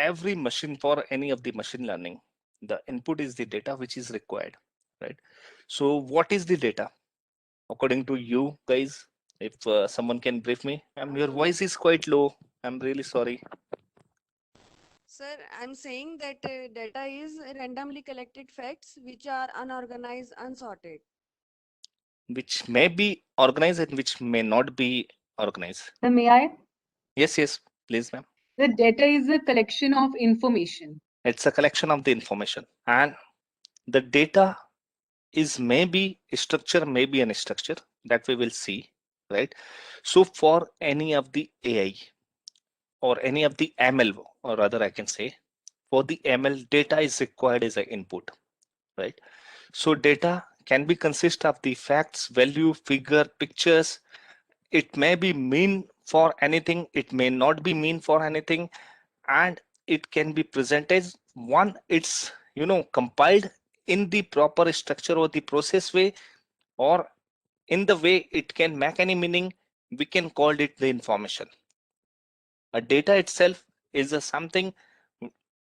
every machine, for any of the machine learning, the input is the data which is required, right? So what is the data according to you guys? If someone can brief me. Your voice is quite low. I'm really sorry. Sir, I'm saying that data is randomly collected facts which are unorganized, unsorted. Which may be organized and which may not be organized. May I? Yes, yes, please, ma'am. The data is a collection of information. It's a collection of the information, and the data is maybe a structure, maybe an structure, that we will see, right? So for any of the AI or any of the ML, or rather I can say, for the ML, data is required as an input, right? So data can be consist of the facts, value, figure, pictures. It may be mean for anything, it may not be mean for anything, and it can be presented, one, it's compiled in the proper structure or the process way, or in the way it can make any meaning. We can call it the information. A data itself is a something,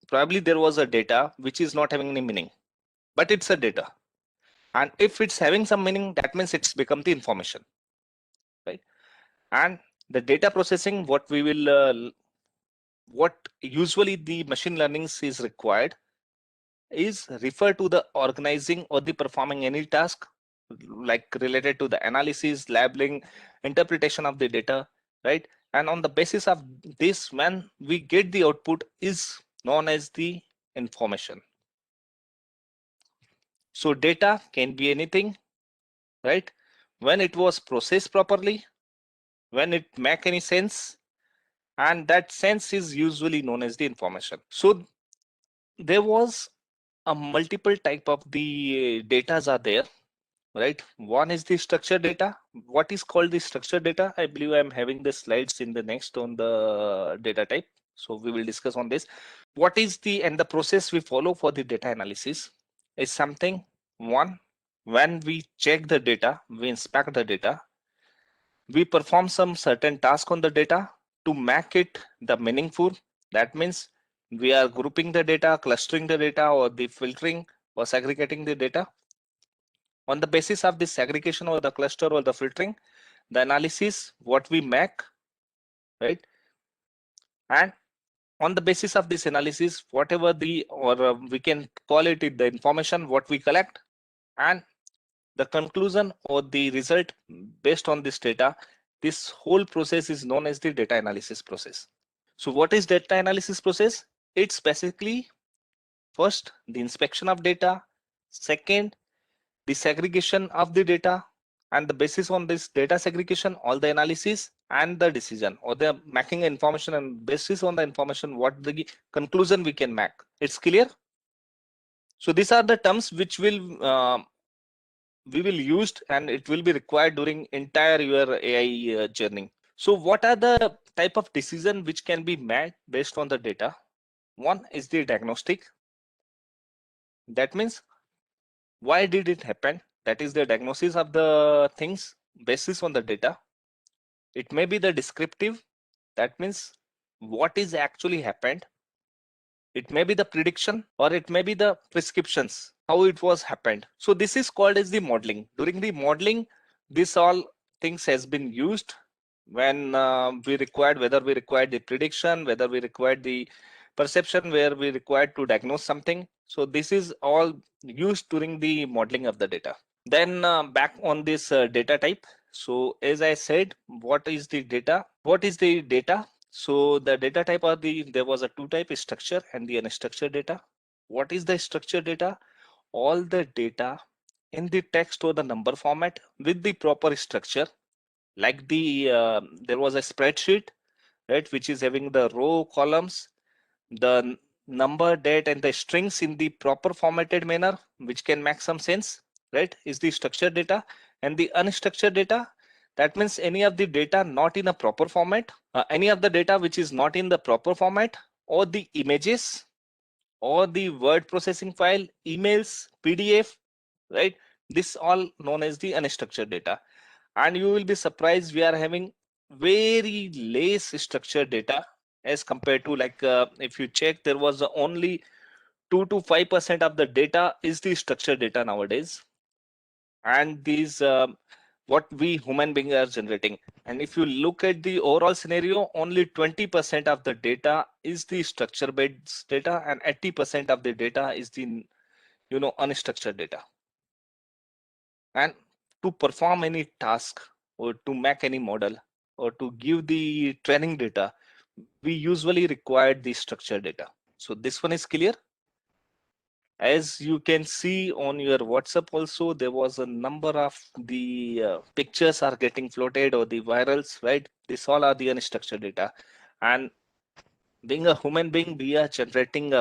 probably there was a data which is not having any meaning, but it's a data, and if it's having some meaning, that means it's become the information, right? And the data processing, what we will what usually the machine learning is required is refer to the organizing or the performing any task, like related to the analysis, labeling, interpretation of the data, right? And on the basis of this, when we get the output, is known as the information. So data can be anything, right? When it was processed properly, when it make any sense, and that sense is usually known as the information. So there was a multiple type of the datas are there, right? One is the structured data. What is called the structured data? I believe I'm having the slides in the next on the data type, so we will discuss on this. What is the and the process we follow for the data analysis is something. One, when we check the data, we inspect the data, we perform some certain task on the data to make it the meaningful. That means we are grouping the data, clustering the data, or the filtering or segregating the data. On the basis of this segregation or the cluster or the filtering, the analysis what we make, right? And on the basis of this analysis, whatever the, or we can call it the information what we collect, and the conclusion or the result based on this data, this whole process is known as the data analysis process. So what is data analysis process? It's basically, first, the inspection of data, second, the segregation of the data, and the basis on this data segregation, all the analysis and the decision, or the making information, and basis on the information, what the conclusion we can make. It's clear? So these are the terms which will we will use, and it will be required during entire your AI journey. So what are the type of decision which can be made based on the data? One is the diagnostic. That means why did it happen? That is the diagnosis of the things basis on the data. It may be the descriptive. That means what is actually happened. It may be the prediction, or it may be the prescriptions, how it was happened. So this is called as the modeling. During the modeling, this all things has been used when we required, whether we required the prediction, whether we required the perception, where we required to diagnose something. So this is all used during the modeling of the data. Then back on this data type. So as I said, what is the data? What is the data? So the data type are there was a two type, structure and the unstructured data. What is the structured data? All the data in the text or the number format with the proper structure, like there was a spreadsheet, right, which is having the row, columns, the number, date, and the strings in the proper formatted manner, which can make some sense, right, is the structured data. And the unstructured data, that means any of the data not in a proper format, any of the data which is not in the proper format, or the images, or the word processing file, emails, PDF, right? This all known as the unstructured data. And you will be surprised, we are having very less structured data as compared to like if you check, there was only 2 to 5% of the data is the structured data nowadays, and these what we human beings are generating. And if you look at the overall scenario, only 20% of the data is the structure based data, and 80% of the data is the unstructured data. And to perform any task or to make any model or to give the training data, we usually require the structured data. So this one is clear. As you can see on your WhatsApp also, there was a number of the pictures are getting floated or the virals, right? This all are the unstructured data. And being a human being, we are generating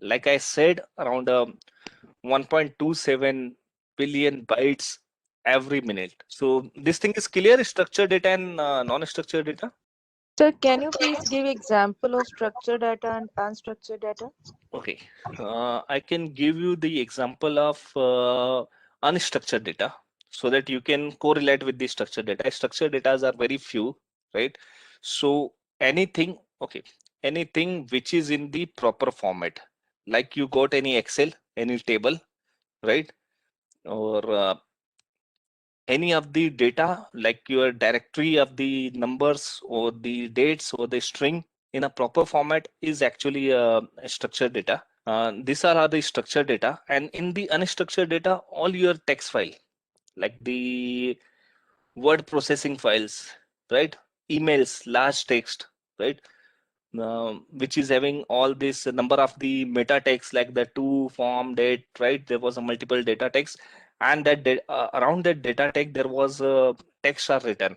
like I said, around 1.27 billion bytes every minute. So this thing is clear, structured data and non-structured data. Sir, can you please give example of structured data and unstructured data? Okay, I can give you the example of unstructured data so that you can correlate with the structured data. Structured data are very few, right? So anything, okay, anything which is in the proper format, like you got any Excel, any table, right? Or any of the data, like your directory of the numbers or the dates or the string in a proper format is actually a structured data. These are the structured data, and in the unstructured data, all your text file, like the word processing files, right? Emails, large text, right? Which is having all this number of the meta text, like the to, form, date, right? There was a multiple data text, and that around that data tag there was text are written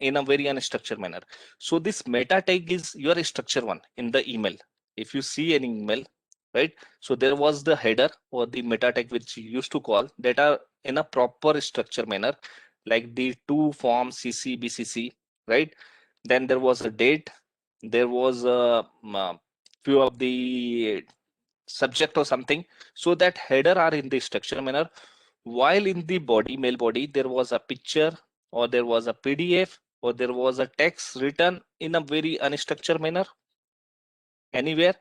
in a very unstructured manner. So this meta tag is your structure one in the email. If you see an email, right? So there was the header or the meta tag which you used to call that are in a proper structure manner, like the to, form, CC, BCC, right? Then there was a date. There was a few of the subject or something. So that header are in the structure manner, while in the body, mail body, there was a picture or there was a PDF or there was a text written in a very unstructured manner anywhere.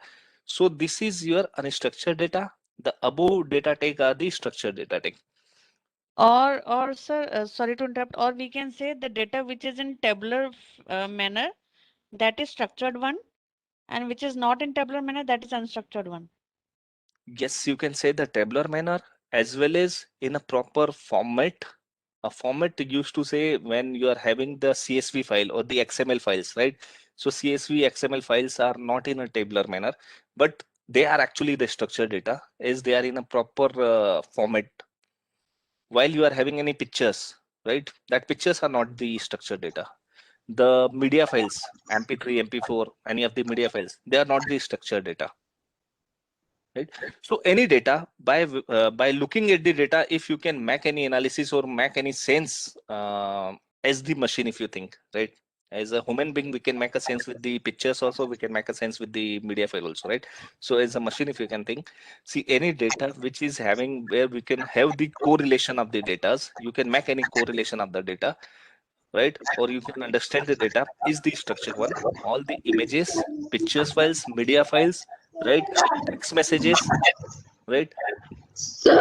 So this is your unstructured data. The above data tag are the structured data tag. Or sir, sorry to interrupt, or we can say the data which is in tabular manner, that is structured one, and which is not in tabular manner, that is unstructured one. Yes, you can say the tabular manner as well as in a proper format. A format used to say when you are having the CSV file or the XML files, right? So CSV, XML files are not in a tabular manner, but they are actually the structured data as they are in a proper format. While you are having any pictures, right? That pictures are not the structured data. The media files, MP3, MP4, any of the media files, they are not the structured data. Right? So any data, by looking at the data, if you can make any analysis or make any sense as the machine, if you think, right? As a human being, we can make a sense with the pictures also, we can make a sense with the media file also, right? So as a machine, if you can think, see any data which is having where we can have the correlation of the data, you can make any correlation of the data, right? Or you can understand the data is the structured one. All the images, pictures files, media files, right? Text messages, right?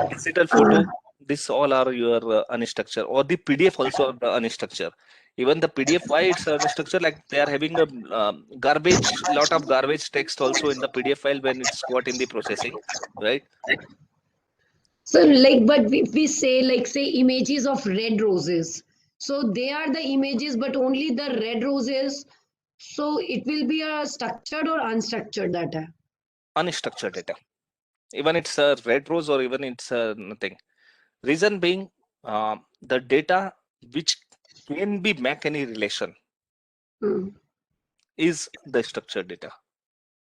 Digital photo, this all are your unstructured, or the PDF also are the unstructured. Even the PDF, why it's unstructured? Like they are having a garbage, lot of garbage text also in the PDF file when it's got in the processing, right? So like, but we say like say images of red roses. So they are the images, but only the red roses. So it will be a structured or unstructured data. Unstructured data. Even it's a red rose or even it's nothing. Reason being, the data which can be make any relation is the structured data.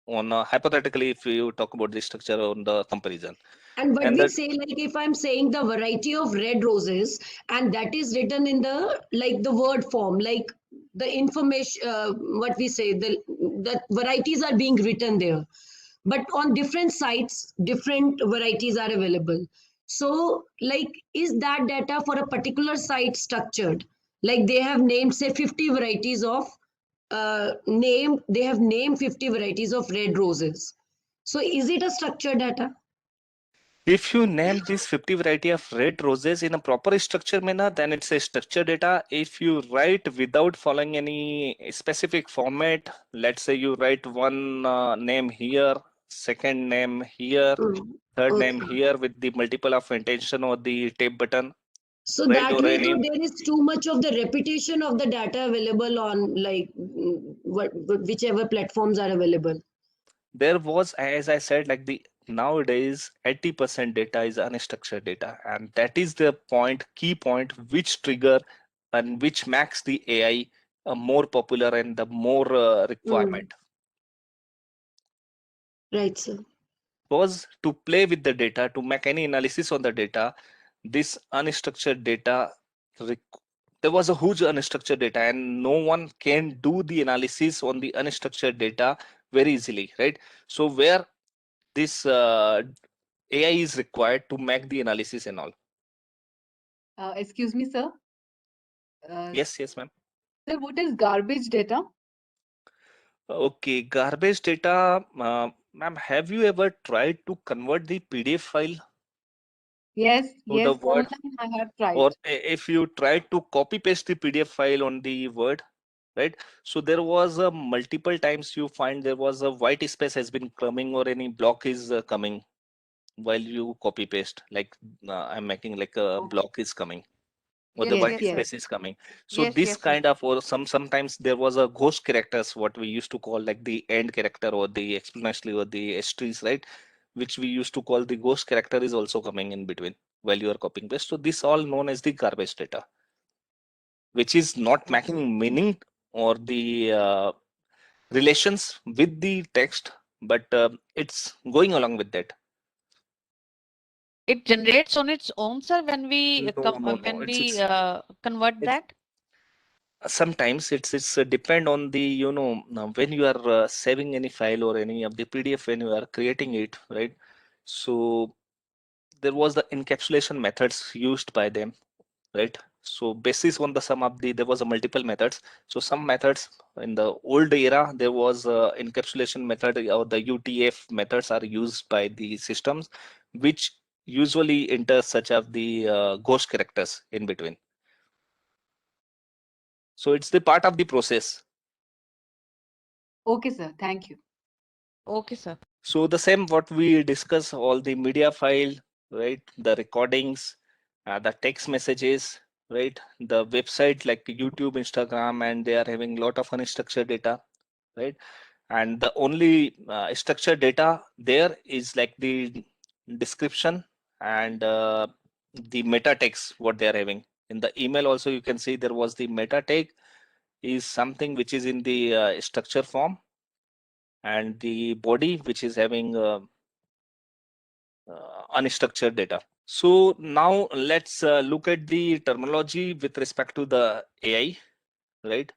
On hypothetically, if you talk about the structure on the comparison, And what and we that say, like if I'm saying the variety of red roses, and that is written in the like the word form, like the information, what we say, the varieties are being written there. But on different sites, different varieties are available. So, like, is that data for a particular site structured? Like they have named, say, 50 varieties of they have named 50 varieties of red roses. So is it a structured data? If you name this 50 variety of red roses in a proper structure manner, then it's a structured data. If you write without following any specific format, let's say you write one name here, second name here, third name Okay. here with the multiple of intention or the tape button, So right? that Or way, any, though, there is too much of the repetition of the data available on like whichever platforms are available. there was, as I said, like the nowadays 80% data is unstructured data, and that is the key point which trigger and which makes the AI more popular and the more requirement. Right, sir. Was to play with the data, to make any analysis on the data, this unstructured data, there was a huge unstructured data, and no one can do the analysis on the unstructured data very easily, right? So where this AI is required to make the analysis and all. Excuse me, sir. Yes, ma'am. Sir, what is garbage data? Okay, garbage data, ma'am, have you ever tried to convert the PDF file Yes, to the yes, Word? sometime I have tried. Or if you try to copy paste the PDF file on the Word, right? So there was a multiple times you find there was a white space has been coming or any block is coming while you copy paste, like I'm making like a block is coming or the Yes, white yes, yes. sir. space is coming. So Yes, this yes, sir. kind of, or sometimes there was a ghost characters, what we used to call like the end character or the explanatory or the asterisk, right? Which we used to call the ghost character is also coming in between while you are copying paste. So this all known as the garbage data, which is not making meaning or the relations with the text, but it's going along with that. It generates on its own, sir, when we No. convert It's that. sometimes it's depend on the, you know, now when you are saving any file or any of the PDF, when you are creating it, right? So there was the encapsulation methods used by them, right? So basis on the some of the, there was a multiple methods. So some methods in the old era, there was a encapsulation method or the UTF methods are used by the systems, which usually enter such of the ghost characters in between. So it's the part of the process. Okay, sir. Thank you. Okay, sir. So the same what we discuss, all the media file, right? The recordings, the text messages, right? The website like YouTube, Instagram, and they are having a lot of unstructured data, right? And the only structured data there is like the description and the meta text what they are having. In the email also you can see there was the meta tag is something which is in the structure form, and the body which is having unstructured data. So now let's look at the terminology with respect to the AI, right?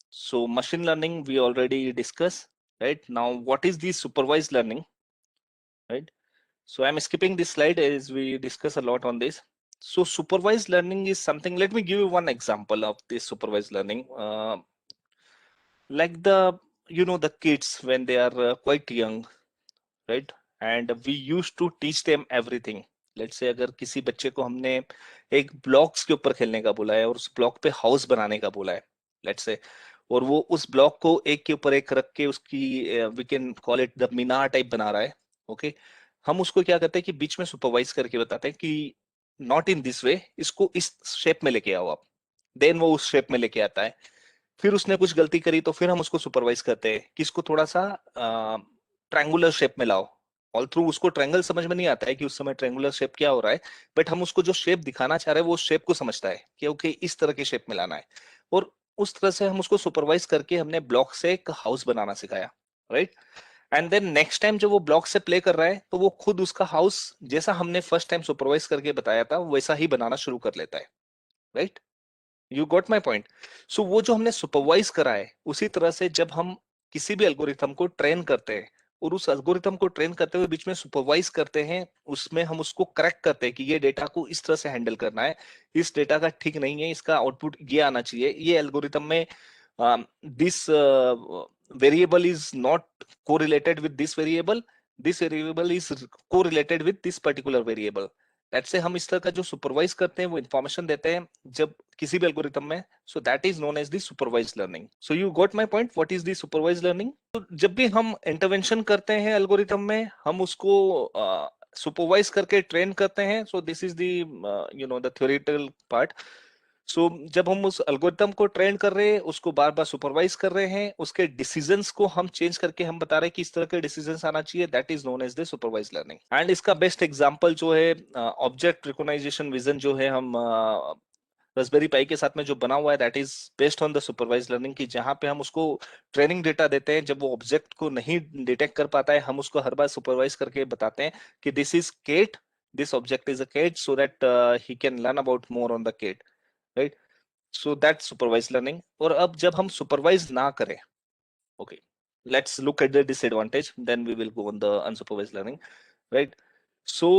So machine learning we already discussed, right? Now what is the supervised learning, right? So I'm skipping this slide as we discuss a lot on this. So supervised learning is something, let me give you one example of this supervised learning. Like the, you know, the kids when they are quite young, right? And we used to teach them everything. Let's say अगर किसी बच्चे को हमने एक blocks के ऊपर खेलने का बोला है और उस ब्लॉक पे हाउस बनाने का बोला है, लेट्स से, और वो उस ब्लॉक को एक के ऊपर एक रख के उसकी we can call it the minar type बना रहा है, ओके? हम उसको क्या करते हैं कि बीच में सुपरवाइज करके बताते हैं कि नॉट इन दिस वे, इसको इस शेप में लेके आओ आप, देन वो उस शेप में लेके आता है. फिर उसने कुछ गलती करी तो फिर हम उसको सुपरवाइज करते हैं कि इसको थोड़ा सा ट्रायंगुलर शेप में लाओ. ऑल थ्रू उसको ट्रायंगल समझ में नहीं आता है कि उस समय ट्रायंगुलर शेप क्या हो रहा है, बट हम उसको जो शेप दिखाना चाह रहे हैं वो शेप को समझता है कि ओके इस तरह के शेप में लाना है, और उस तरह से हम उसको सुपरवाइज करके हमने ब्लॉक से एक हाउस बनाना सिखाया, right? And then next time जब वो ब्लॉक से प्ले कर रहा है तो वो खुद उसका हाउस जैसा हमने फर्स्ट टाइम सुपरवाइज करके बताया था वैसा ही बनाना शुरू कर लेता है, right? You got my point? So वो जो हमने सुपरवाइज करा है, उसी तरह से जब हम किसी भी एल्गोरिथम को ट्रेन करते हैं और उस एल्गोरिथम को ट्रेन करते हुए बीच में सुपरवाइज करते हैं, उसमें हम उसको करेक्ट करते हैं कि ये डेटा को इस तरह से हैंडल करना है, इस डेटा का ठीक नहीं है, इसका आउटपुट ये आना चाहिए, ये एल्गोरिथम में this variable is not correlated with this variable is correlated with this particular variable. Let's say हम इस तरह का जो सुपरवाइज करते हैं वो इंफॉर्मेशन देते हैं जब किसी भी एल्गोरिथम में, so that is known as the supervised learning. So you got my point. What is the supervised learning? तो जब भी हम इंटरवेंशन करते हैं एल्गोरिथम में, हम उसको सुपरवाइज करके ट्रेन करते हैं. So this is the the theoretical part. So जब हम उस एल्गोरिथम को ट्रेन कर रहे हैं, उसको बार बार सुपरवाइज कर रहे हैं, उसके डिसीजंस को हम चेंज करके हम बता रहे हैं कि इस तरह के डिसीजंस आना चाहिए, that is known as the supervised learning. And इसका बेस्ट एग्जांपल जो है ऑब्जेक्ट रिकॉग्नाइजेशन विजन जो है हम रास्पबेरी पाई के साथ में जो बना हुआ है, that is based on the supervised learning, की जहां पे हम उसको ट्रेनिंग डेटा देते हैं. जब वो ऑब्जेक्ट को नहीं डिटेक्ट कर पाता है, हम उसको हर बार सुपरवाइज करके बताते हैं कि this is cat, this object is a cat, so that he can learn about more on the cat, right. So that's supervised learning. और अब जब हम supervised ना करें, okay, let's look at the disadvantage, then we will go on the unsupervised learning, right? So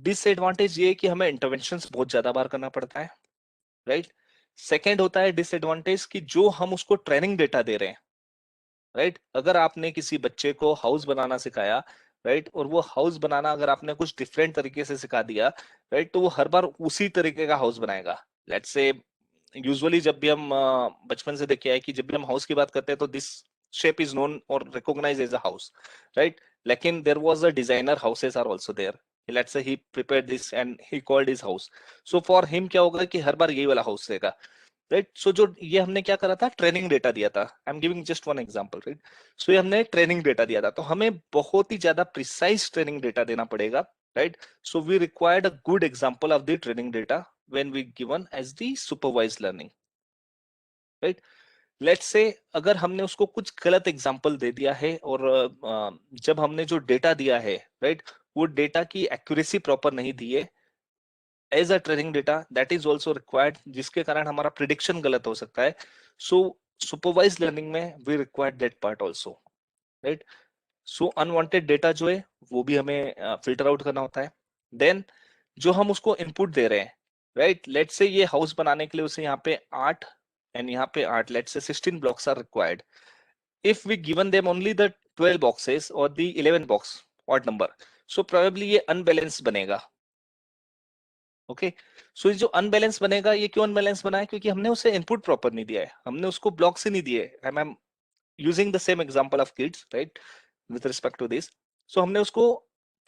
disadvantage ये है कि हमें interventions बहुत ज्यादा बार करना पड़ता है, right? Second होता है disadvantage कि जो हम उसको training data दे रहे हैं, right? अगर आपने किसी बच्चे को हाउस बनाना सिखाया, राइट, और वो हाउस बनाना अगर आपने कुछ डिफरेंट तरीके से सिखा दिया, राइट, तो वो हर बार उसी तरीके का हाउस बनाएगा. लेट्स से यूजुअली जब भी हम बचपन से देखे आए कि जब भी हम हाउस की बात करते हैं तो दिस शेप इज नोन और recognise as a house, right. लेकिन there was a designer houses are also there. Let's say he prepared this and he called his house. So for him क्या होगा कि हर बार यही वाला हाउस रहेगा, right. सो जो ये हमने क्या करा था, ट्रेनिंग डेटा दिया था. I am giving just one example, right. So ये हमने ट्रेनिंग डेटा दिया था, तो हमें बहुत ही ज्यादा प्रिसाइज ट्रेनिंग डेटा देना पड़ेगा, right. So we required a good example of the training data when we given as the supervised learning, right. Let's say अगर हमने उसको कुछ गलत एग्जांपल दे दिया है और जब हमने जो डेटा दिया है, राइट, वो डेटा की एक्यूरेसी प्रॉपर नहीं दी है as a training data, that is also required, जिसके कारण हमारा प्रिडिक्शन गलत हो सकता है. सो सुपरवाइज लर्निंग में we required that part also, right. So unwanted data जो है वो भी हमें फिल्टर आउट करना होता है. देन जो हम उसको इनपुट दे रहे हैं, राइट, लेट्स से ये हाउस बनाने के लिए उसे यहाँ पे 8 एंड यहाँ पे 8, let's say 16 blocks are required. If we given them only the 12 boxes और the 11 box odd number, so probably ये अनबैलेंस बनेगा. ओके, सो जो अनबैलेंस बनेगा, ये क्यों अनबैलेंस बना है? क्योंकि हमने उसे इनपुट प्रॉपर नहीं दिया है, हमने उसको ब्लॉक्स ही नहीं दिए. I am using the same example of kids, right, with respect to this. So हमने उसको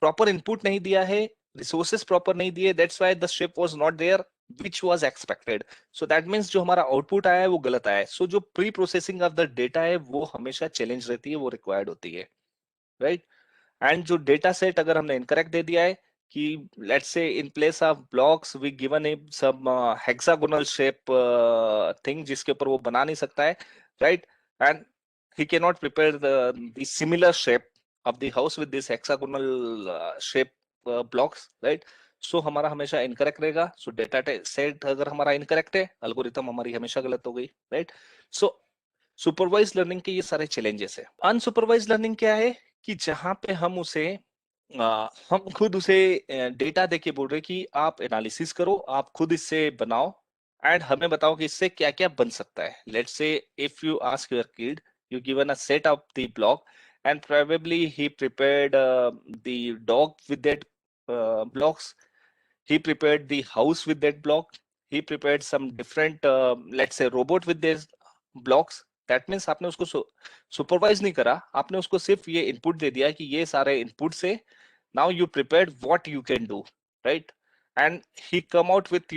प्रॉपर इनपुट नहीं दिया है, रिसोर्सेस प्रॉपर नहीं दिए, that's why the ship was not there which was expected. So that means जो हमारा output आया है वो गलत आया है. सो जो pre processing of the data है वो हमेशा चैलेंज रहती है, वो रिक्वायर्ड होती है, राइट. एंड जो डेटा सेट अगर हमने इनकरेक्ट दे दिया है कि let's say in place of blocks we given a some hexagonal shape thing जिसके ऊपर वो बना नहीं सकता है, right, and he cannot prepare the similar shape of the house with this hexagonal shape blocks, right. So हमारा हमेशा incorrect रहेगा. सो डेटा सेट अगर हमारा इनकरेक्ट है, एल्गोरिथम हमारी हमेशा गलत हो गई, राइट. सो सुपरवाइज लर्निंग के ये सारे चैलेंजेस है. अनसुपरवाइज लर्निंग क्या है कि जहां पे हम उसे हम खुद उसे डेटा देके बोल रहे कि आप एनालिसिस करो, आप खुद इससे बनाओ एंड हमें बताओ कि इससे क्या क्या बन सकता है. Let's say if you ask your kid, you given a set of the block and probably he prepared the dog with that blocks, he prepared the house with that block, he prepared some different let's say robot with these blocks. that means आपने उसको supervise नहीं करा, आपने उसको सिर्फ ये input दे दिया कि ये सारे इनपुट से now you prepared what you can do, right, and he come out with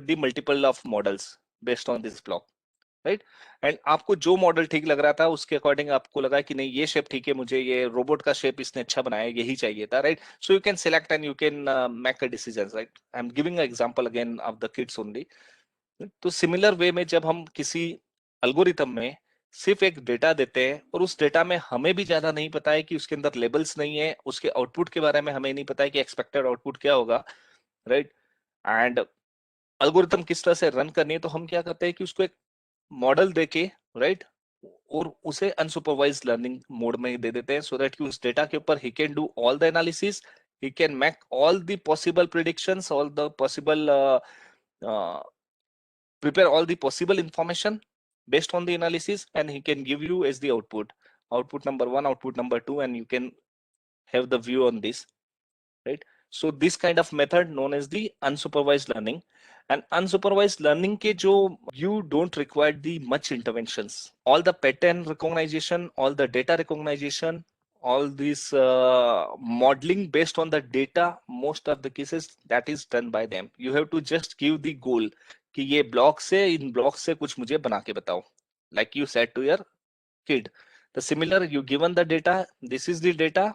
the multiple of models based on this block, right. And आपको जो मॉडल ठीक लग रहा था उसके अकॉर्डिंग आपको लगा कि नहीं ये शेप ठीक है, मुझे ये रोबोट का शेप इसने अच्छा बनाया, यही चाहिए था, right. So you can select and you can make a decision, right. I am giving a example again of the kids only. तो सिमिलर वे में जब हम किसी एल्गोरिथम में सिर्फ एक डेटा देते हैं और उस डेटा में हमें भी ज्यादा नहीं पता है कि उसके अंदर लेबल्स नहीं है, उसके आउटपुट के बारे में हमें नहीं पता है कि एक्सपेक्टेड आउटपुट क्या होगा, राइट, एंड एल्गोरिथम किस तरह से रन करनी है, तो हम क्या करते हैं कि उसको एक मॉडल देके, राइट, और उसे अनसुपरवाइज्ड लर्निंग मोड में दे देते हैं सो दैट कि उस डेटा के ऊपर he can do all the analysis, he can make all the possible predictions, all the possible prepare all the possible information based on the analysis, and he can give you as the output number 1, output number 2, and you can have the view on this, right? So this kind of method known as the unsupervised learning. And unsupervised learning ke jo, you don't require the much interventions. All the pattern recognition, all the data recognition, all this modeling based on the data, most of the cases that is done by them. You have to just give the goal कि ये block से इन block से कुछ मुझे बना के बताओ, like you said to your kid. The similar, you given the data, this is the data,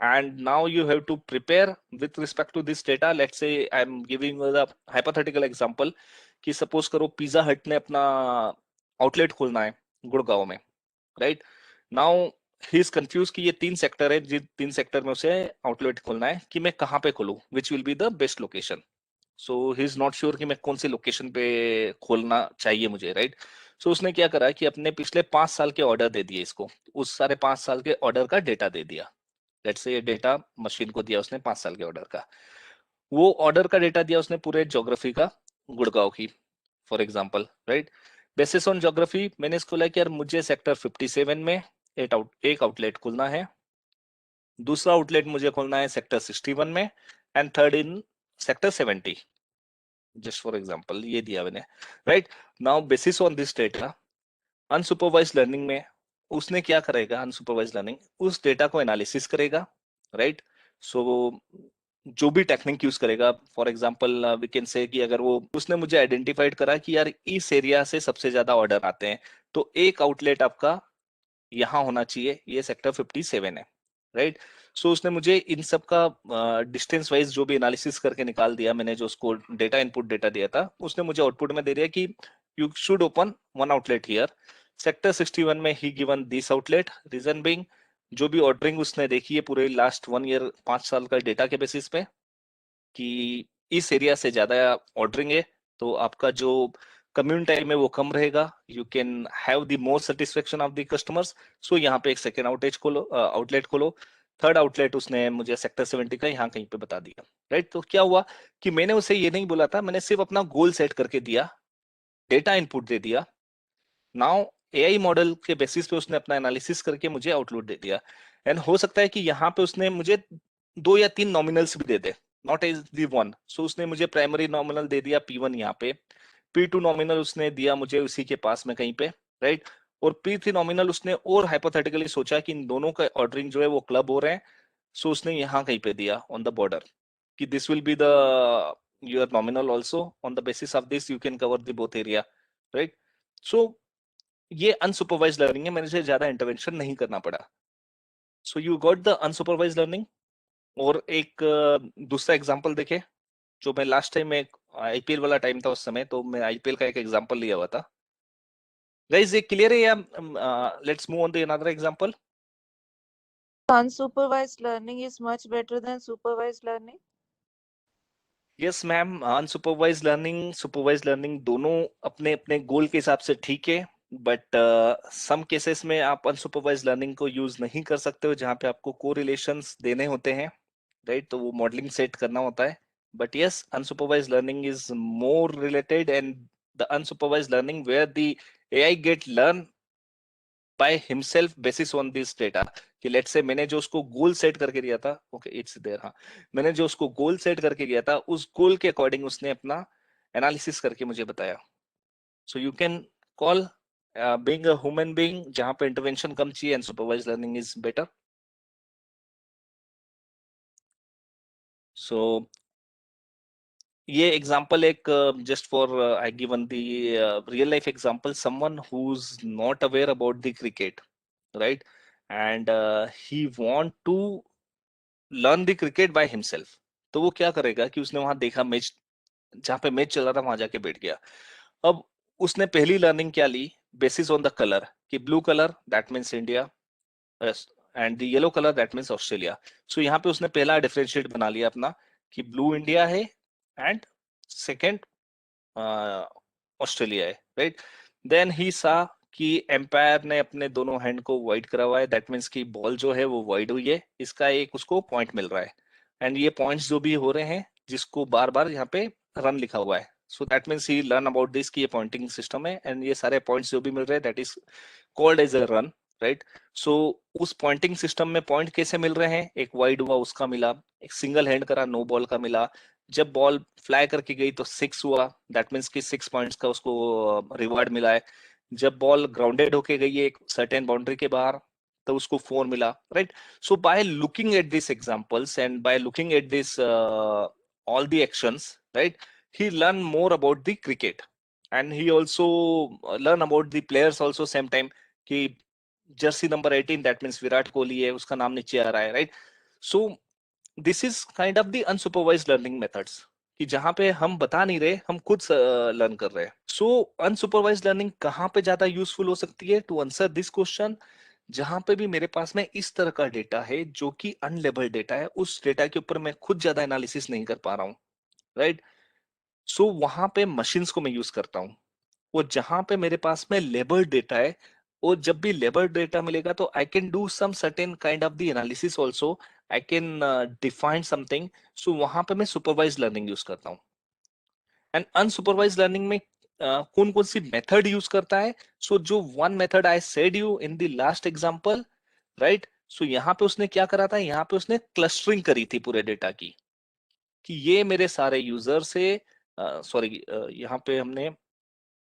and now you have to prepare with respect to this data. Let's say I'm giving the hypothetical example कि suppose करो pizza हट ने अपना outlet खोलना है गुड़गांव में, right? Now he is confused कि ये 3 सेक्टर है, जिन 3 सेक्टर में उसे आउटलेट खोलना है कि मैं कहाँ पे खोलूं, which will be the best location. So he is not sure कि मैं कौन सी लोकेशन पे खोलना चाहिए मुझे, राइट? सो उसने क्या करा कि अपने पिछले 5 साल के ऑर्डर दे दिए इसको, उस सारे 5 साल के ऑर्डर का डेटा दे दिया। लेट्स से ये डेटा मशीन को दिया उसने 5 साल के ऑर्डर का, वो ऑर्डर का डेटा दिया उसने पूरे ज्योग्राफी का, गुड़गांव की for example, right? Basis on geography मैंने इसको लाइक यार मुझे सेक्टर 57 में एक आउटलेट खोलना है, दूसरा आउटलेट मुझे खोलना है सेक्टर 61 में, and third in sector 70, just for example ये दिया मैंने, right? Now basis on this data, unsupervised learning में उसने क्या करेगा, unsupervised learning उस डेटा को एनालिसिस करेगा, right? So जो भी टेक्निक यूज करेगा, for example we can say कि अगर वो उसने मुझे आइडेंटिफाइड करा कि यार इस एरिया से सबसे ज्यादा ऑर्डर आते हैं, तो एक आउटलेट आपका यहाँ होना चाहिए, ये सेक्टर 57 है, राइट? सो उसने मुझे इन सब का डिस्टेंस वाइज जो भी एनालिसिस करके निकाल दिया, मैंने जो उसको डेटा इनपुट डेटा दिया था, उसने मुझे आउटपुट में दे दिया कि you should open 1 outlet here, sector 61 में ही given this outlet, reason being जो भी ऑर्डरिंग उसने देखी है पूरे लास्ट 1 ईयर 5 साल का डेटा के बेसिस पे कि इस एरिया से ज्यादा ऑर्डरिंग है, तो आपका जो कम्यूट टाइम है वो कम रहेगा, you can have the more satisfaction of the customers. So यहाँ पे एक सेकेंड आउटलेट खोलो, थर्ड आउटलेट उसने मुझे सेक्टर 70 का यहाँ कहीं पे बता दिया, राइट? तो क्या हुआ कि मैंने उसे ये नहीं बोला था, मैंने सिर्फ अपना गोल सेट करके दिया, डेटा इनपुट दे दिया, नाउ एआई मॉडल के बेसिस पे उसने अपना एनालिसिस करके मुझे आउटपुट दे दिया। एंड हो सकता है कि यहाँ पे उसने मुझे 2 या 3 नॉमिनल्स भी दे दे, नॉट एज दी 1। सो उसने मुझे प्राइमरी नॉमिनल दे दिया P1 यहाँ पे, P2 नॉमिनल उसने दिया मुझे उसी के पास में कहीं पे, राइट? और P3 नॉमिनल उसने और हाइपोथेटिकली सोचा कि इन दोनों का ऑर्डरिंग जो है वो क्लब हो रहे हैं, सो उसने यहाँ कहीं पे दिया ऑन द बॉर्डर कि this will be the your nominal also, on the basis of this you can cover the both area, right? So ये अनसुपरवाइज्ड लर्निंग है, मेरे से ज्यादा इंटरवेंशन नहीं करना पड़ा। So you got the unsupervised learning. और एक दूसरा एग्जांपल देखे, जो मैं लास्ट टाइम में आईपीएल वाला टाइम था उस समय, तो मैं आईपीएल का एक एग्जांपल लिया हुआ था। गाइस ये क्लियर है या let's move on to another example? Unsupervised learning is much better than supervised learning. Yes ma'am, unsupervised learning, supervised learning दोनों अपने अपने गोल के हिसाब से ठीक है, बट सम केसेस में आप अनसुपरवाइज्ड लर्निंग को यूज नहीं कर सकते हो, जहाँ पे आपको कोरिलेशंस देने होते हैं, राइट? तो वो मॉडलिंग सेट करना होता है। But yes, unsupervised learning is more related, and the unsupervised learning where the AI get learn by himself basis on this data. कि लेट्स से मैंने जो उसको गोल सेट करके दिया था, ओके इट्स देयर, हाँ, मैंने जो उसको गोल सेट करके दिया था, उस गोल के अकॉर्डिंग उसने अपना एनालिसिस करके मुझे बताया। So you can call being a human being जहां पे इंटरवेंशन कम चाहिए, and supervised learning is better. So ये एग्जांपल एक just for I given the real life example, someone who is not aware about the cricket, right? And he want to learn the cricket by himself. तो वो क्या करेगा कि उसने वहां देखा मैच, जहां पे मैच चल रहा था वहां जाके बैठ गया। अब उसने पहली लर्निंग क्या ली, बेसिस ऑन द कलर, कि blue colour that means India and the yellow colour that means Australia. So यहाँ पे उसने पहला डिफरेंशिएट बना लिया अपना कि ब्लू इंडिया है एंड सेकेंड ऑस्ट्रेलिया है, राइट? देन ही सा कि एम्पायर ने अपने दोनों हैंड को वाइड करा हुआ है, दैट मीन्स कि बॉल जो है वो वाइड हुई है, इसका एक उसको पॉइंट मिल रहा है, एंड ये पॉइंट्स जो भी हो रहे हैं जिसको बार बार यहाँ पे रन लिखा हुआ है, so that means he learn about this कि ये पॉइंटिंग सिस्टम है एंड ये सारे पॉइंट्स जो भी मिल रहे हैं that is called as a run, right. So उस पॉइंटिंग सिस्टम में पॉइंट कैसे मिल रहे हैं, एक वाइड हुआ उसका मिला, एक सिंगल हैंड करा नो बॉल का मिला, जब बॉल फ्लाई करके गई तो 6 हुआ, दैट मीन्स कि 6 पॉइंट्स का उसको रिवार्ड मिला है। जब बॉल ग्राउंडेड होके गई है एक सर्टेन बाउंड्री के बाहर तो उसको 4 मिला, right. So by looking at this examples and by looking at this all the actions, right, he learn more about the cricket and he also learn about the players also same time कि Jersey number 18 that means Virat Kohli है, उसका नाम नीचे आ रहा है, right. So this is kind of the unsupervised learning methods कि जहां पे हम बता नहीं रहे, हम खुद लर्न कर रहे हैं। सो अनसुपरवाइज्ड लर्निंग कहां पे ज्यादा यूजफुल हो सकती है टू आंसर दिस क्वेश्चन, जहां पे भी मेरे पास में इस तरह का डेटा है जो कि अनलेबल्ड डेटा है, उस डेटा के ऊपर मैं खुद ज्यादा एनालिसिस नहीं कर पा रहा हूँ, राइट। सो वहां पे मशीन्स को मैं यूज करता हूँ। वो जहां पे मेरे पास में लेबल्ड डेटा है, और जब भी लेबल्ड डेटा मिलेगा तो I can do some certain kind of the analysis also, I can define something. So वहां पे मैं सुपरवाइज लर्निंग यूज करता हूँ। एंड अनसुपरवाइज लर्निंग में कौन कौन सी मेथड यूज करता है? सो जो one method I said you in the last example, right. So यहाँ पे उसने क्या करा था, यहाँ पे उसने क्लस्टरिंग करी थी पूरे डेटा की कि ये मेरे सारे यूजर से सॉरी यहाँ पे हमने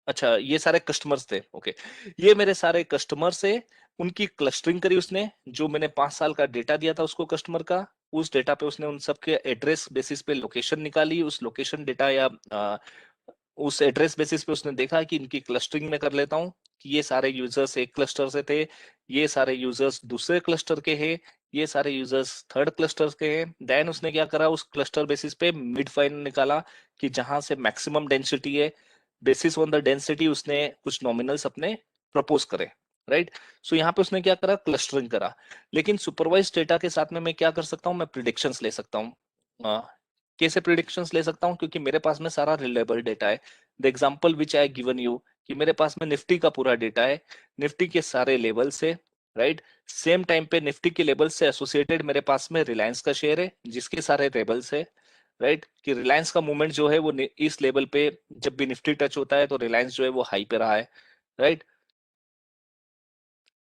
अच्छा ये सारे कस्टमर्स थे, ओके, ये मेरे सारे कस्टमर से उनकी क्लस्टरिंग करी उसने। जो मैंने 5 साल का डेटा दिया था उसको कस्टमर का, उस डेटा पे उसने उन सबके एड्रेस बेसिस पे लोकेशन निकाली, उस लोकेशन डेटा या उस एड्रेस बेसिस पे उसने देखा कि इनकी क्लस्टरिंग में कर लेता हूँ कि ये सारे यूजर्स एक क्लस्टर से थे, ये सारे यूजर्स दूसरे क्लस्टर के हैं, ये सारे यूजर्स थर्ड क्लस्टर के हैं। देन उसने क्या करा, उस क्लस्टर बेसिस पे मिड फाइन निकाला कि जहां से मैक्सिमम डेंसिटी है, बेसिस ऑन द डेंसिटी उसने कुछ नॉमिनल्स अपने प्रपोज करे, राइट। सो यहाँ पे उसने क्या करा, क्लस्टरिंग करा। लेकिन सुपरवाइज डेटा के साथ में मैं क्या कर सकता हूँ, मैं प्रिडिक्शंस ले सकता हूँ। कैसे प्रिडिक्शंस ले सकता हूँ? क्योंकि मेरे पास में सारा रिलायबल डेटा है। The example which I given you कि मेरे पास में निफ्टी का पूरा डेटा है, निफ्टी के सारे लेवल से, राइट। सेम टाइम पे निफ्टी के लेवल से एसोसिएटेड मेरे पास में रिलायंस का शेयर है जिसके सारे लेवल्स है, राइट। कि रिलायंस का मूवमेंट जो है वो इस लेवल पे जब भी निफ्टी टच होता है तो रिलायंस जो है वो हाई पे रहा है, राइट।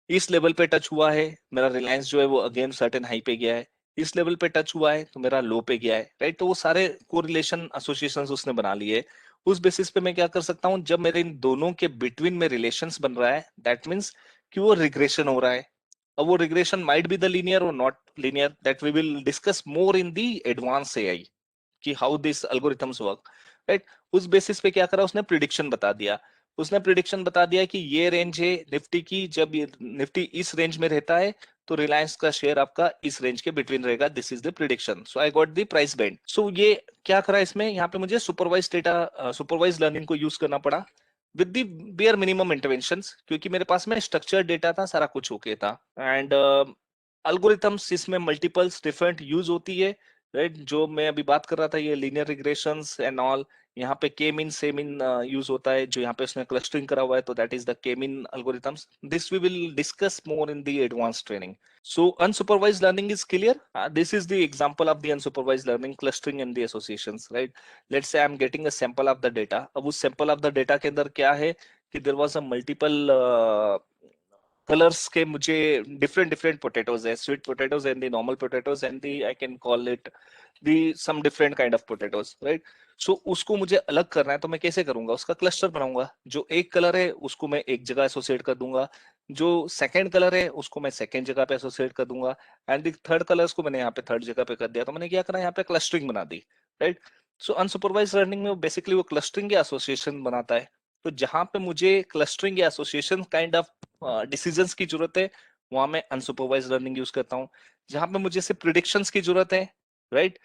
इस लेवल पे टच हुआ है मेरा रिलायंस जो है वो अगेन सर्टेन हाई पे गया है, इस लेवल पे टच हुआ है तो मेरा लो पे गया है, राइट। तो वो सारे कोरिलेशन एसोसिएशंस उसने बना लिए। उस बेसिस पे मैं क्या कर सकता हूँ, जब मेरे इन दोनों के बिटवीन में रिलेशंस बन रहा है दैट मींस कि वो रिग्रेशन हो रहा है। अब वो regression might be the linear or not linear, that we will discuss more in the advance AI कि how this algorithms work, right. उस बेसिस पे क्या करा, उसने प्रिडिक्शन बता दिया। उसने प्रिडिक्शन बता दिया कि ये रेंज है निफ्टी की, जब ये निफ्टी इस रेंज में रहता है तो रिलायंस का शेयर आपका इस रेंज के बिटवीन रहेगा, this is the prediction. So I got the price band. So ये क्या करा इसमें, यहाँ पे मुझे सुपरवाइज डेटा सुपरवाइज लर्निंग को यूज करना पड़ा with the bare minimum interventions, क्योंकि मेरे पास में स्ट्रक्चर्ड डेटा था, सारा कुछ ओके था। एंड एल्गोरिथम्स इसमें मल्टीपल्स डिफरेंट यूज होती है, राइट। जो मैं अभी बात कर रहा था ये लीनियर रिग्रेशंस एंड ऑल, यहाँ पे के मीन से मीन यूज होता है, जो यहाँ पे उसने क्लस्टरिंग करा हुआ है तो that is the K mean algorithms. This we will discuss more in the advance training. So unsupervised learning is clear. This is the example of the unsupervised learning, clustering and the associations, right. Let's say I am getting a sample of the data. अब उस sample of the data के अंदर क्या है कि there was a multiple colours के मुझे different different potatoes है, sweet potatoes and the normal potatoes and the I can call it the some different kind of potatoes, right. So उसको मुझे अलग करना है तो मैं कैसे करूंगा, उसका क्लस्टर बनाऊंगा। जो एक कलर है उसको मैं एक जगह एसोसिएट कर दूंगा, जो सेकंड कलर है उसको मैं सेकंड जगह पे एसोसिएट कर दूंगा, एंड द थर्ड कलर्स को मैंने यहाँ पे थर्ड जगह पे कर दिया। तो मैंने क्या करा, यहाँ पे क्लस्टरिंग बना दी, राइट। सो अनसुपरवाइज लर्निंग में बेसिकली वो क्लस्टरिंग या एसोसिएशन बनाता है। तो जहां पे मुझे क्लस्टरिंग या एसोसिएशन काइंड ऑफ डिसीजंस की जरूरत है वहां मैं अनसुपरवाइज लर्निंग यूज करता हूँ। जहां पे मुझे सिर्फ प्रिडिक्शंस की जरूरत है, राइट,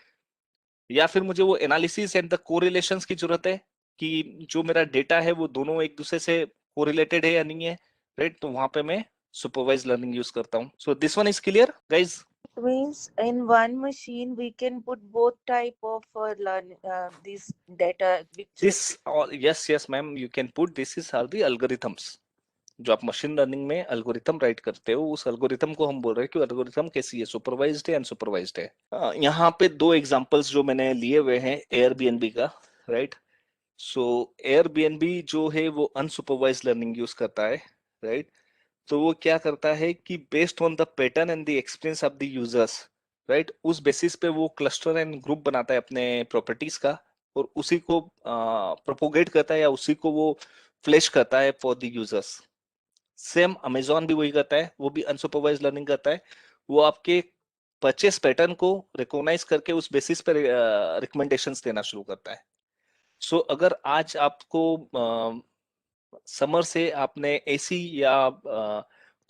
या फिर मुझे वो एनालिसिस एंड द कोरिलेशंस की जरूरत है कि जो मेरा डेटा है वो दोनों एक दूसरे से कोरिलेटेड है या नहीं है, राइट, तो वहां पे मैं सुपरवाइज लर्निंग यूज करता हूँ। So this one is clear guys? It means in one machine we can put both type of this data. This all, yes ma'am, you can put, this is are the algorithms। जो आप machine learning में algorithm right करते हो उस algorithm को हम बोल रहे हैं कि एल्गोरिथम कैसी है, सुपरवाइज्ड है अनसुपरवाइज्ड है। यहाँ पे दो एग्जांपल्स जो मैंने लिए हुए हैं एयरबीएनबी का, राइट। सो Airbnb जो है वो अनसुपरवाइज्ड लर्निंग यूज करता है, राइट? तो वो क्या करता है कि based on the pattern and the experience of the users, right, उस बेसिस पे वो क्लस्टर एंड ग्रुप बनाता है अपने प्रॉपर्टीज का, और उसी को प्रोपोगेट करता है या उसी को वो फ्लैश करता है for the users. Same Amazon भी वही करता है, वो भी अनसुपरवाइज्ड लर्निंग करता है। वो आपके परचेस पैटर्न को रिकॉग्नाइज करके उस बेसिस पे रिकमेंडेशंस देना शुरू करता है। सो अगर आज आपको समर से आपने एसी या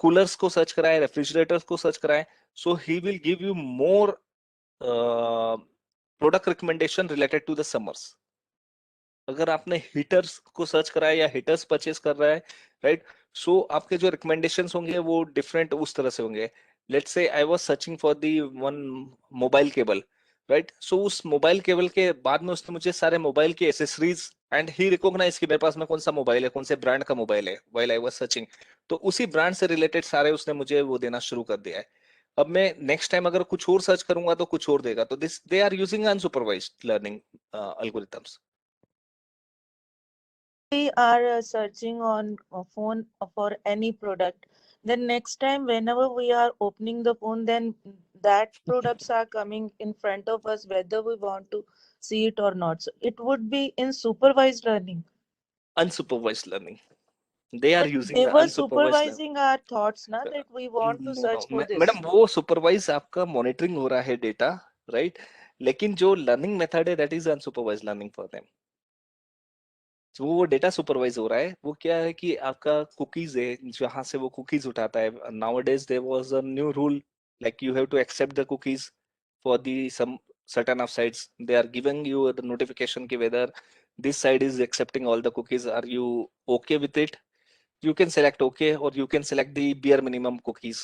कूलर्स को सर्च कराए, रेफ्रिजरेटर्स को सर्च कराए, so he will give you more product recommendation related to the summers. अगर आपने हीटर्स को सर्च कराया या हीटर्स परचेस कर रहा है, राइट, सो आपके जो रिकमेंडेशंस होंगे वो डिफरेंट उस तरह से होंगे। Let's say I was searching for the one mobile cable, right, so उस मोबाइल केबल के बाद में उसने मुझे सारे मोबाइल के एसेसरीज एंड ही रिकॉग्नाइज कि मेरे पास में कौन सा मोबाइल है, कौन से ब्रांड का मोबाइल है, व्हाइल आई वाज सर्चिंग। तो उसी ब्रांड से रिलेटेड सारे उसने मुझे वो देना शुरू कर दिया है। अब मैं नेक्स्ट टाइम अगर कुछ और सर्च करूंगा तो कुछ और देगा। तो this they are using unsupervised learning algorithms. We are searching on a phone for any product, then next time whenever we are opening the phone, then that products are coming in front of us whether we want to see it or not. So it would be in supervised learning. Unsupervised learning, they are But using they the were unsupervised learning. supervising our thoughts na, that we want to No, search for this. Madam वो supervise आपका monitoring हो रहा है data, right, लेकिन जो learning method है that is unsupervised learning for them. तो वो डेटा सुपरवाइज हो रहा है, वो क्या है कि आपका कुकीज है जहां से वो कुकीज उठाता है। Nowadays there was a new rule like you have to accept the cookies for the some certain of sites. They are giving you the notification ki whether this site is accepting all the cookies, are you okay with it? You can select okay, or you can select the bare minimum cookies,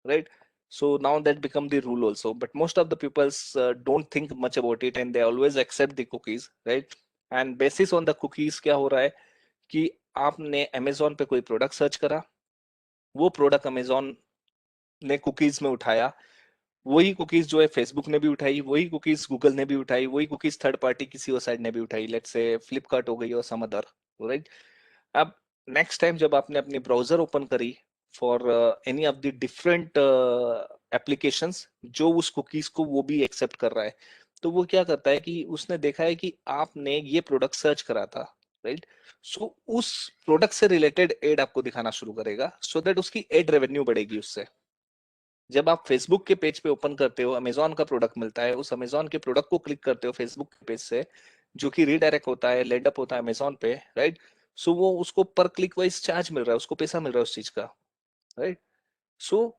right? So now that become the rule also, but most of the peoples don't think much about it and they always accept the cookies, right? And basis on the cookies क्या हो रहा है कि आपने Amazon पे कोई product search करा, वो प्रोडक्ट Amazon ने कुकीज में उठाया, वही कुकीज जो है फेसबुक ने भी उठाई, वही कुकीज गूगल ने भी उठाई, वही कुकीज थर्ड पार्टी किसी और साइट ने भी उठाई, लेट्स से फ्लिपकार्ट हो गई और सम अदर, राइट? अब नेक्स्ट टाइम जब आपने अपनी ब्राउजर ओपन करी for any of the different applications जो उस कुकीज को वो भी एक्सेप्ट कर रहा है, तो वो क्या करता है कि उसने देखा है कि आपने ये प्रोडक्ट सर्च करा था, राइट? सो उस प्रोडक्ट से रिलेटेड एड आपको दिखाना शुरू करेगा, सो दैट उसकी एड रेवेन्यू बढ़ेगी उससे। जब आप फेसबुक के पेज पे ओपन करते हो, अमेजोन का प्रोडक्ट मिलता है, उस अमेजोन के प्रोडक्ट को क्लिक करते हो फेसबुक के पेज से, जो कि रीडायरेक्ट होता है, लेड अप होता है अमेजोन पे, राइट? सो वो उसको पर क्लिक वाइज चार्ज मिल रहा है, उसको पैसा मिल रहा है उस चीज का, right? So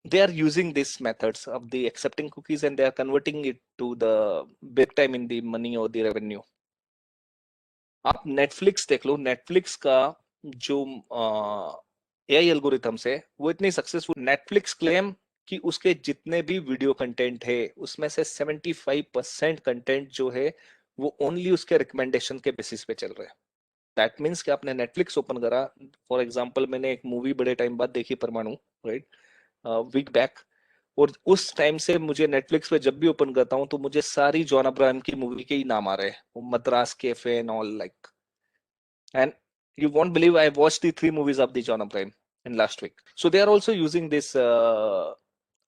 they are using these methods of the accepting cookies and they are converting it to the big time in the money or the revenue. आप नेटफ्लिक्स देख लो, नेटफ्लिक्स का जो एआई एल्गोरिथम्स है वो इतनी सक्सेसफुल, नेटफ्लिक्स क्लेम कि उसके जितने भी वीडियो कंटेंट है उसमें से 75% कंटेंट जो है वो ओनली उसके रिकमेंडेशन के बेसिस पे चल रहे हैं। दैट मीन्स कि आपने नेटफ्लिक्स ओपन करा, फॉर एग्जांपल मैंने एक मूवी बड़े टाइम बाद देखी, परमाणु, राइट, वीक बैक, और उस टाइम से मुझे नेटफ्लिक्स पे जब भी ओपन करता हूँ तो मुझे सारी जॉन अब्राहम की मूवी के ही नाम आ रहे हैं, Madras cafe and all, like, and you won't believe I watched the 3 movies of the John Abraham in last week. So they are also using this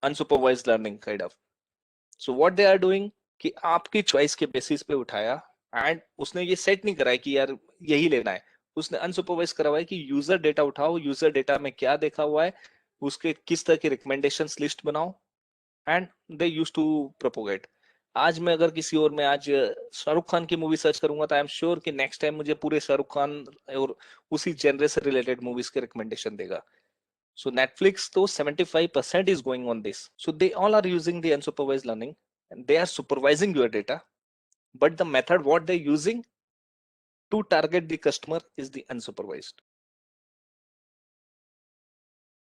unsupervised learning kind of. So what they are doing कि आपकी choice के basis पे उठाया and उसने ये set नहीं करा है कि यार यही लेना है, उसने अनसुपरवाइज करा हुआ है कि यूजर डेटा उठाओ, यूजर डेटा में क्या देखा हुआ है, उसके किस तरह की रिकमेंडेशंस लिस्ट बनाओ, and they use to propagate. आज मैं अगर किसी और में आज शाहरुख खान की मूवी सर्च करूंगा तो आई एम श्योर कि नेक्स्ट टाइम मुझे पूरे शाहरुख खान और उसी जेनरे से रिलेटेड मूवीज के रिकमेंडेशन देगा। सो नेटफ्लिक्स तो 75% is going on this. So they all are using the unsupervised learning and they are supervising your data, but the method what they're using to target the customer is the unsupervised.